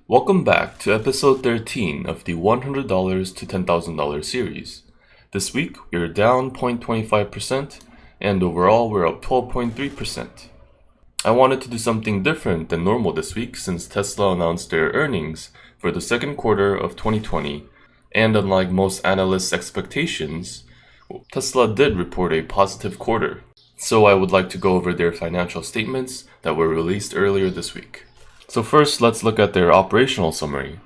Welcome back to episode 13 of the $100 to $10,000 series. This week, we're down 0.25%, and overall, we're up 12.3%. I wanted to do something different than normal this week since Tesla announced their earnings for the second quarter of 2020, and unlike most analysts' expectations, Tesla did report a positive quarter. So I would like to go over their financial statements that were released earlier this week. So first, let's look at their operational summary,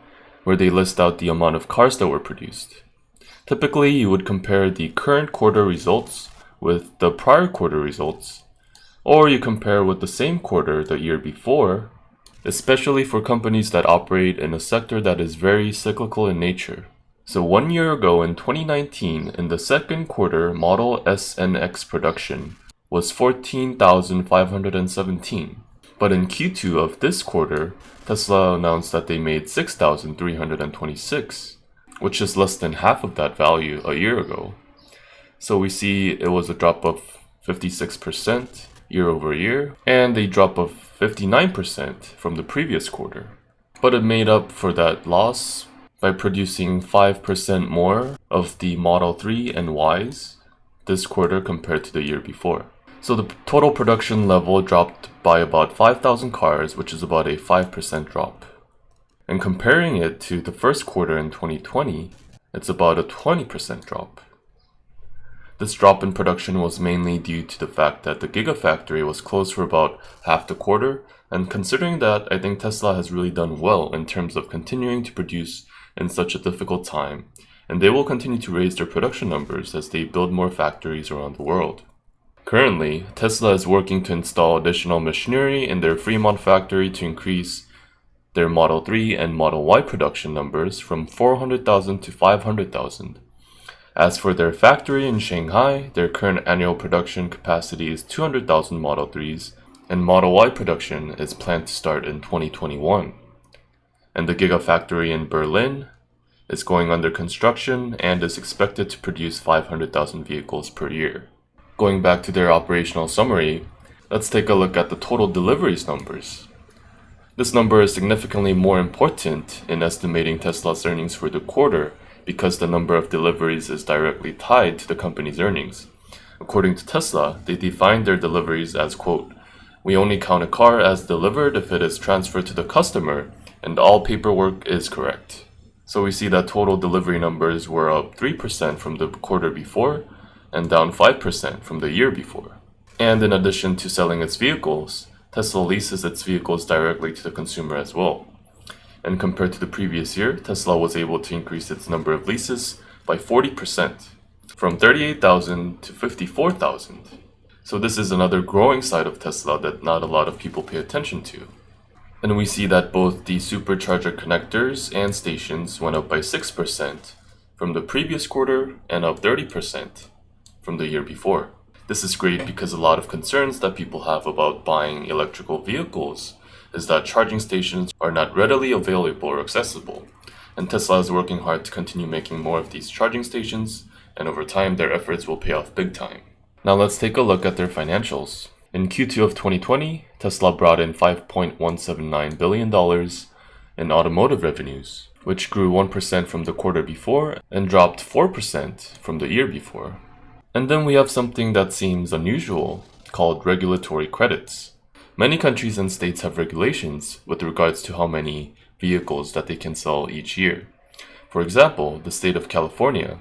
where they list out the amount of cars that were produced. Typically, you would compare the current quarter results with the prior quarter results, or you compare with the same quarter the year before, especially for companies that operate in a sector that is very cyclical in nature. So 1 year ago in 2019, in the second quarter, Model S and X production was 14,517. But in Q2 of this quarter, Tesla announced that they made 6,326, which is less than half of that value a year ago. So we see it was a drop of 56% year over year, and a drop of 59% from the previous quarter. But it made up for that loss by producing 5% more of the Model 3 and Ys this quarter compared to the year before. So the total production level dropped by about 5,000 cars, which is about a 5% drop. And comparing it to the first quarter in 2020, it's about a 20% drop. This drop in production was mainly due to the fact that the Gigafactory was closed for about half the quarter, and considering that, I think Tesla has really done well in terms of continuing to produce in such a difficult time, and they will continue to raise their production numbers as they build more factories around the world. Currently, Tesla is working to install additional machinery in their Fremont factory to increase their Model 3 and Model Y production numbers from 400,000 to 500,000. As for their factory in Shanghai, their current annual production capacity is 200,000 Model 3s, and Model Y production is planned to start in 2021. And the Gigafactory in Berlin is going under construction and is expected to produce 500,000 vehicles per year. Going back to their operational summary, let's take a look at the total deliveries numbers. This number is significantly more important in estimating Tesla's earnings for the quarter because the number of deliveries is directly tied to the company's earnings. According to Tesla, they define their deliveries as, quote, "We only count a car as delivered if it is transferred to the customer and all paperwork is correct." So we see that total delivery numbers were up 3% from the quarter before, and down 5% from the year before. And in addition to selling its vehicles, Tesla leases its vehicles directly to the consumer as well. And compared to the previous year, Tesla was able to increase its number of leases by 40%, from 38,000 to 54,000. So this is another growing side of Tesla that not a lot of people pay attention to. And we see that both the supercharger connectors and stations went up by 6% from the previous quarter and up 30% from the year before. This is great because a lot of concerns that people have about buying electrical vehicles is that charging stations are not readily available or accessible, and Tesla is working hard to continue making more of these charging stations, and over time their efforts will pay off big time. Now let's take a look at their financials. In Q2 of 2020, Tesla brought in $5.179 billion in automotive revenues, which grew 1% from the quarter before and dropped 4% from the year before. And then we have something that seems unusual, called regulatory credits. Many countries and states have regulations with regards to how many vehicles that they can sell each year. For example, the state of California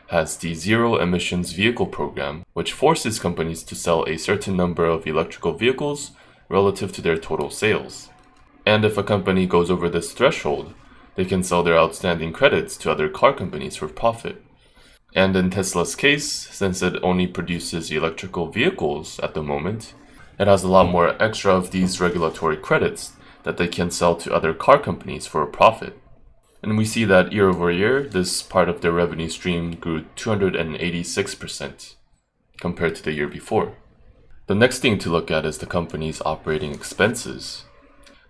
has the Zero Emissions Vehicle Program, which forces companies to sell a certain number of electrical vehicles relative to their total sales. And if a company goes over this threshold, they can sell their outstanding credits to other car companies for profit. And in Tesla's case, since it only produces electrical vehicles at the moment, it has a lot more extra of these regulatory credits that they can sell to other car companies for a profit. And we see that year over year, this part of their revenue stream grew 286% compared to the year before. The next thing to look at is the company's operating expenses.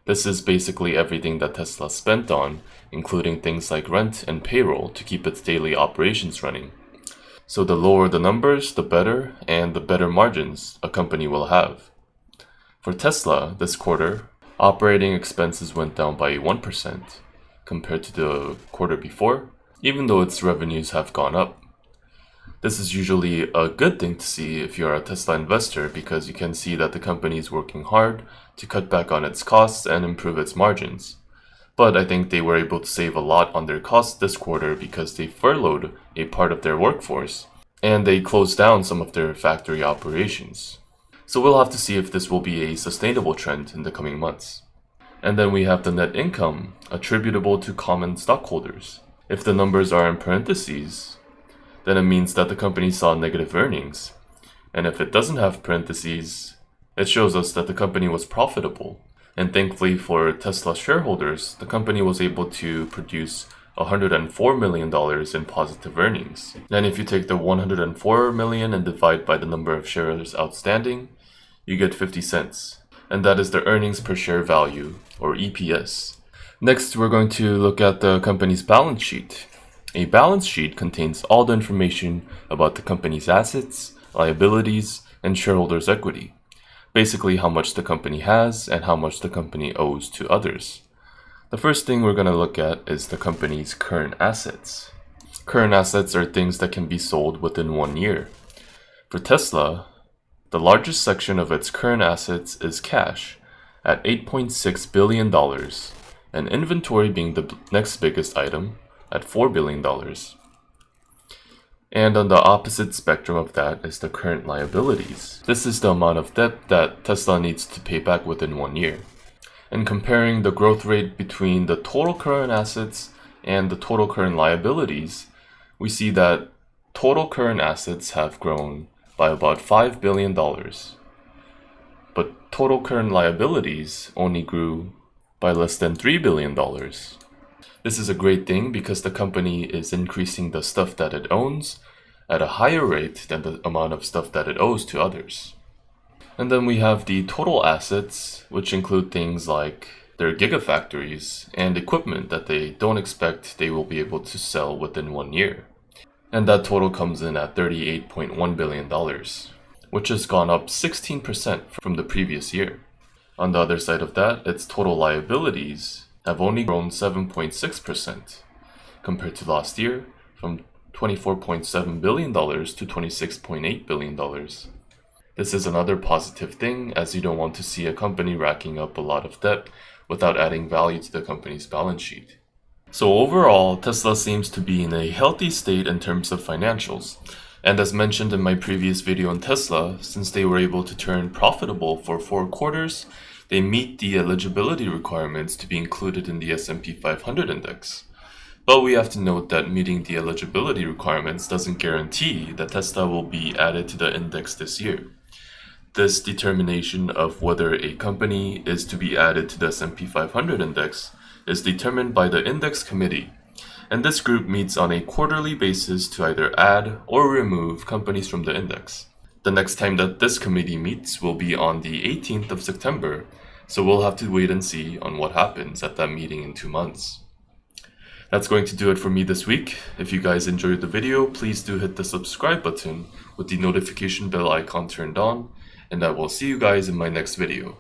This is basically everything that Tesla spent on, including things like rent and payroll to keep its daily operations running. So the lower the numbers, the better, and the better margins a company will have. For Tesla, this quarter, Operating expenses went down by 1% compared to the quarter before, even though its revenues have gone up. This is usually a good thing to see if you're a Tesla investor because you can see that the company is working hard to cut back on its costs and improve its margins. But I think they were able to save a lot on their costs this quarter because they furloughed a part of their workforce and they closed down some of their factory operations. So we'll have to see if this will be a sustainable trend in the coming months. And then we have the net income attributable to common stockholders. If the numbers are in parentheses, then it means that the company saw negative earnings. And if it doesn't have parentheses, it shows us that the company was profitable. And thankfully for Tesla shareholders, the company was able to produce $104 million in positive earnings. And if you take the 104 million and divide by the number of shares outstanding, you get 50 cents. And that is the earnings per share value, or EPS. Next, we're going to look at the company's balance sheet. A balance sheet contains all the information about the company's assets, liabilities, and shareholders' equity. Basically, how much the company has and how much the company owes to others. The first thing we're going to look at is the company's current assets. Current assets are things that can be sold within 1 year. For Tesla, the largest section of its current assets is cash at $8.6 billion, and inventory being the next biggest item at $4 billion. And on the opposite spectrum of that is the current liabilities. This is the amount of debt that Tesla needs to pay back within 1 year. And comparing the growth rate between the total current assets and the total current liabilities, we see that total current assets have grown by about $5 billion. But total current liabilities only grew by less than $3 billion. This is a great thing because the company is increasing the stuff that it owns at a higher rate than the amount of stuff that it owes to others. And then we have the total assets, which include things like their gigafactories and equipment that they don't expect they will be able to sell within 1 year. And that total comes in at $38.1 billion, which has gone up 16% from the previous year. On the other side of that, its total liabilities have only grown 7.6% compared to last year, from $24.7 billion to $26.8 billion. This is another positive thing, as you don't want to see a company racking up a lot of debt without adding value to the company's balance sheet. So overall, Tesla seems to be in a healthy state in terms of financials. And as mentioned in my previous video on Tesla, since they were able to turn profitable for 4 quarters, they meet the eligibility requirements to be included in the S&P 500 index. But we have to note that meeting the eligibility requirements doesn't guarantee that Tesla will be added to the index this year. This determination of whether a company is to be added to the S&P 500 index is determined by the index committee, and this group meets on a quarterly basis to either add or remove companies from the index. The next time that this committee meets will be on the 18th of September, so we'll have to wait and see on what happens at that meeting in 2 months. That's going to do it for me this week. If you guys enjoyed the video, please do hit the subscribe button with the notification bell icon turned on, and I will see you guys in my next video.